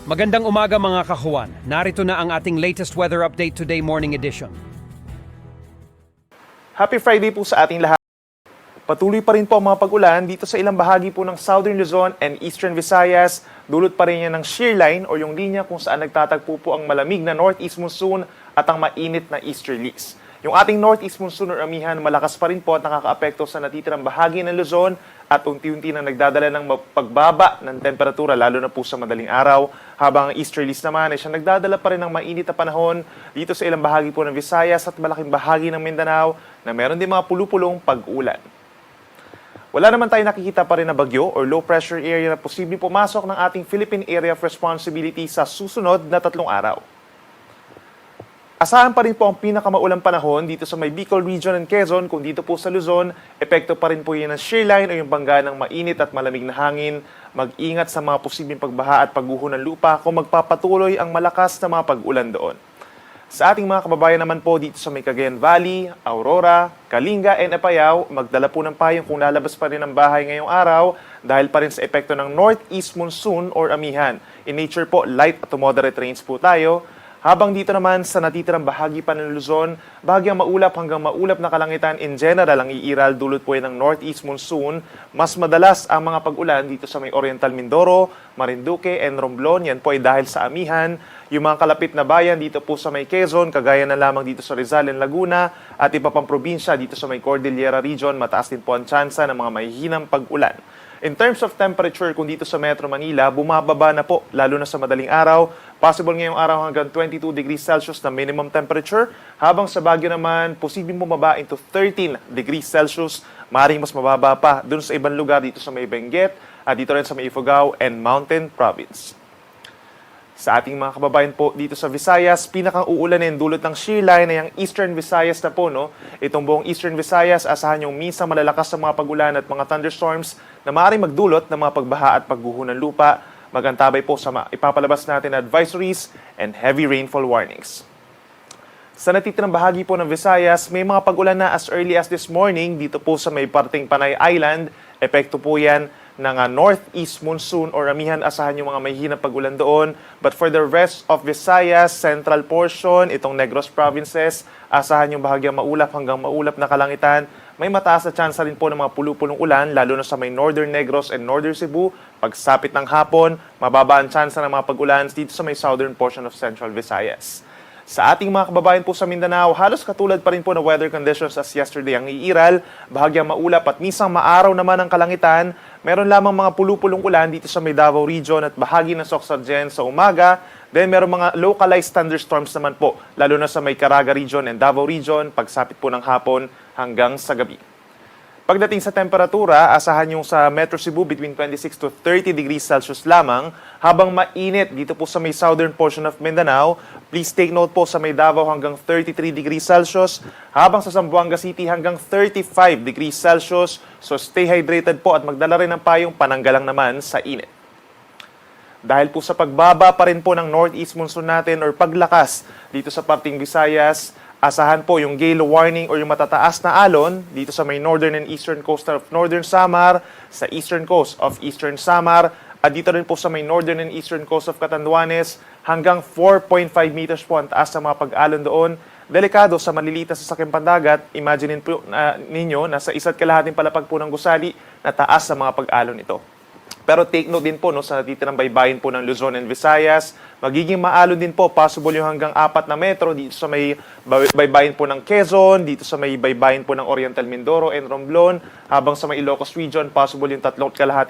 Magandang umaga mga kahuan. Narito na ang ating latest weather update today morning edition. Happy Friday po sa ating lahat. Patuloy pa rin po ang mga pag-ulan dito sa ilang bahagi po ng Southern Luzon and Eastern Visayas. Dulot pa rin yan ng shear line o yung linya kung saan nagtatagpo po ang malamig na northeast monsoon at ang mainit na easterlies. Yung ating northeast monsoon or amihan malakas pa rin po at nakakaapekto sa natitirang bahagi ng Luzon at unti-unti na nagdadala ng pagbaba ng temperatura lalo na po sa madaling araw. Habang ang easterlies naman ay siya nagdadala pa rin ng mainit na panahon dito sa ilang bahagi po ng Visayas at malaking bahagi ng Mindanao na meron din mga pulupulong pag-ulan. Wala naman tayo nakikita pa rin na bagyo or low pressure area na posibleng pumasok ng ating Philippine Area of Responsibility sa susunod na 3 araw. Asahan pa rin po ang pinakamaulang panahon dito sa may Bicol Region and Quezon. Kung dito po sa Luzon, epekto pa rin po yan ng shear line o yung bangga ng mainit at malamig na hangin. Mag-ingat sa mga posibleng pagbaha at pagguho ng lupa kung magpapatuloy ang malakas na mga pag-ulan doon. Sa ating mga kababayan naman po dito sa may Cagayan Valley, Aurora, Kalinga, and Apayao, magdala po ng payong kung lalabas pa rin ng bahay ngayong araw dahil pa rin sa epekto ng northeast monsoon or amihan. In nature po, light to moderate rains po tayo. Habang dito naman sa natitirang bahagi pa ng Luzon, bahagyang maulap hanggang maulap na kalangitan in general ang iiral dulot po yan ng northeast monsoon. Mas madalas ang mga pag-ulan dito sa may Oriental Mindoro, Marinduque, and Romblon. Yan po ay dahil sa amihan. Yung mga kalapit na bayan dito po sa may Quezon, kagaya na lamang dito sa Rizal and Laguna, at iba pang probinsya dito sa may Cordillera Region, mataas din po ang tsansa ng mga mahihinang pag-ulan. In terms of temperature, kung dito sa Metro Manila, bumababa na po, lalo na sa madaling araw. Possible ngayong araw hanggang 22 degrees Celsius na minimum temperature. Habang sa Baguio naman, posibleng bumaba into 13 degrees Celsius. Maaaring mas mababa pa dun sa ibang lugar dito sa may Benguet, at dito rin sa may Ifugao and Mountain Province. Sa ating mga kababayan po dito sa Visayas, pinakang uulanin dulot ng shear line ay ang Eastern Visayas na po, no? Itong buong Eastern Visayas, asahan yung minsan malalakas na mga pag-ulan at mga thunderstorms na maaaring magdulot ng mga pagbaha at pagguho ng lupa. Magantabay po sa ipapalabas natin na advisories and heavy rainfall warnings. Sa natitirang bahagi po ng Visayas, may mga pag-ulan na as early as this morning dito po sa may parting Panay Island. Epekto po yan ng northeast monsoon or amihan, asahan yung mga mahihinang pag-ulan doon. But for the rest of Visayas, central portion, itong Negros provinces, asahan yung bahagyang maulap hanggang maulap na kalangitan. May mataas na tsansa rin po ng mga pulupulong ulan, lalo na sa may Northern Negros and Northern Cebu. Pagsapit ng hapon, mababa ang tsansa ng mga pag-ulan dito sa may southern portion of Central Visayas. Sa ating mga kababayan po sa Mindanao, halos katulad pa rin po na weather conditions as yesterday ang iiral, bahagyang maulap at minsan maaraw naman ang kalangitan. Meron lamang mga pulupulong ulan dito sa may Davao Region at bahagi ng Sorsogon sa umaga. Then meron mga localized thunderstorms naman po, lalo na sa may Caraga Region and Davao Region, pagsapit po ng hapon hanggang sa gabi. Pagdating sa temperatura, asahan yung sa Metro Cebu between 26 to 30 degrees Celsius lamang, habang mainit dito po sa may southern portion of Mindanao. Please take note po sa may Davao hanggang 33 degrees Celsius, habang sa Zamboanga City hanggang 35 degrees Celsius. So stay hydrated po at magdala rin ng payong pananggalang naman sa init. Dahil po sa pagbaba pa rin po ng northeast monsoon natin or paglakas dito sa parting Visayas, asahan po yung gale warning o yung matataas na alon dito sa may northern and eastern coast of Northern Samar, sa eastern coast of Eastern Samar, at dito rin po sa may northern and eastern coast of Catanduanes, hanggang 4.5 meters po ang taas sa mga pag-alon doon. Delikado sa maliliit na sasakyang pandagat. Imagine po ninyo na sa 1.5 palapag po ng gusali na taas sa mga pag-alon ito. Pero take note din po, no, sa natitirang baybayin po ng Luzon and Visayas, magiging maalon din po, possible yung hanggang 4 na metro dito sa may baybayin po ng Quezon, dito sa may baybayin po ng Oriental Mindoro and Romblon, habang sa may Ilocos Region, possible yung 3.5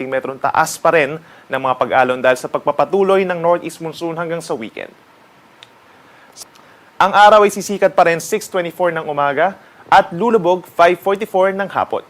metro taas pa rin ng mga pag-alon dahil sa pagpapatuloy ng northeast monsoon hanggang sa weekend. Ang araw ay sisikat pa rin 6:24 ng umaga at lulubog 5:44 ng hapon.